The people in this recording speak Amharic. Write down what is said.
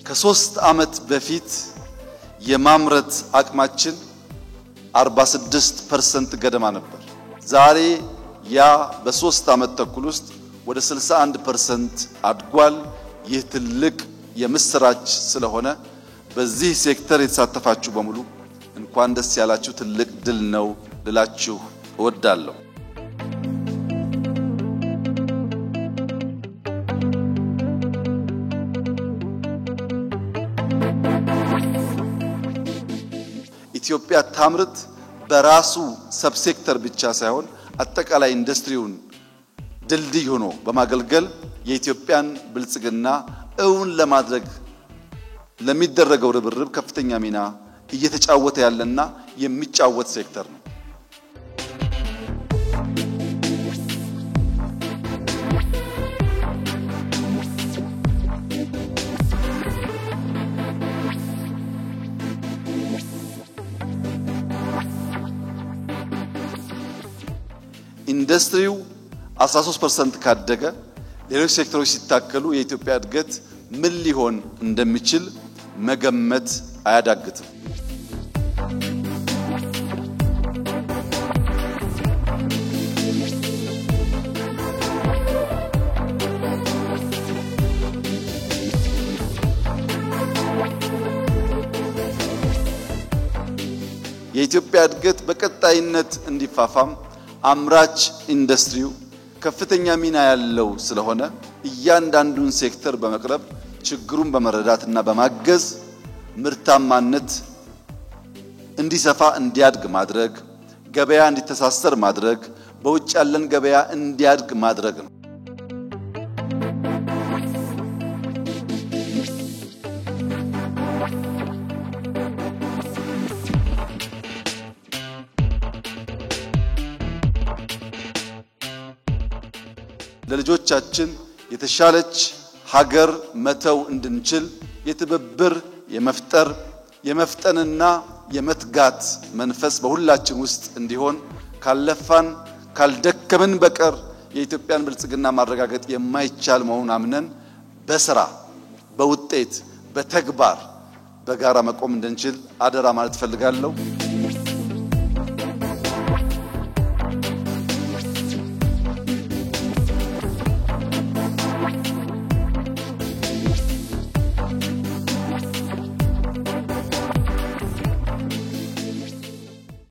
ከ3 ዓመት በፊት የማምረት አቅማችን 46% ገደማ ነበር። ዛሬ ያ በ3 ዓመት ተኩል ውስጥ ወደ 61% አድጓል። ይህ ትልቅ የምስራች ስለሆነ በዚህ ሴክተር የተሳተፋችሁ በሙሉ እንኳን ደስ ያላችሁ፣ ትልቅ ድል ነው ልላችሁ እወዳለሁ። ኢትዮጵያ ታምርት በራሱ ሰብሴክተር ብቻ ሳይሆን አጠቃላይ ኢንዱስትሪውን ድልድይ ሆኖ በማገልገል የኢትዮጵያን ብልጽግና እውን ለማድረግ ለሚደረገው ርብርብ ከፍተኛ ሚና እየተጫወተ ያለና የሚጫወት ሴክተር ነው። ኢንዱስትሪው 13% ካደገ ሌሎች ሴክተሮች ሲታከሉ የኢትዮጵያ እድገት ምን ሊሆን እንደሚችል መገመት አያዳግትም። የኢትዮጵያ እድገት በቀጣይነት እንዲፋፋም አምራች ኢንዱስትሪው ከፍተኛ ሚና ያለው ስለሆነ እያንዳንዱን ሴክተር በመቅረብ ችግሩን በመረዳትና በማገዝ ምርታማነት እንዲሰፋ እንዲያድግ ማድረግ፣ ገበያ እንዲተሳሰር ማድረግ፣ በውጭ ያለን ገበያ እንዲያድግ ማድረግ ነው። ለልጆቻችን የተሻለች ሀገር መተው እንድንችል የትብብር የመፍጠር የመፍጠንና የመትጋት መንፈስ በሁላችን ውስጥ እንዲሆን ካልለፋን ካልደከምን በቀር የኢትዮጵያን ብልጽግና ማረጋገጥ የማይቻል መሆኑን አምነን በስራ በውጤት በተግባር በጋራ መቆም እንድንችል አደራ ማለት ፈልጋለሁ።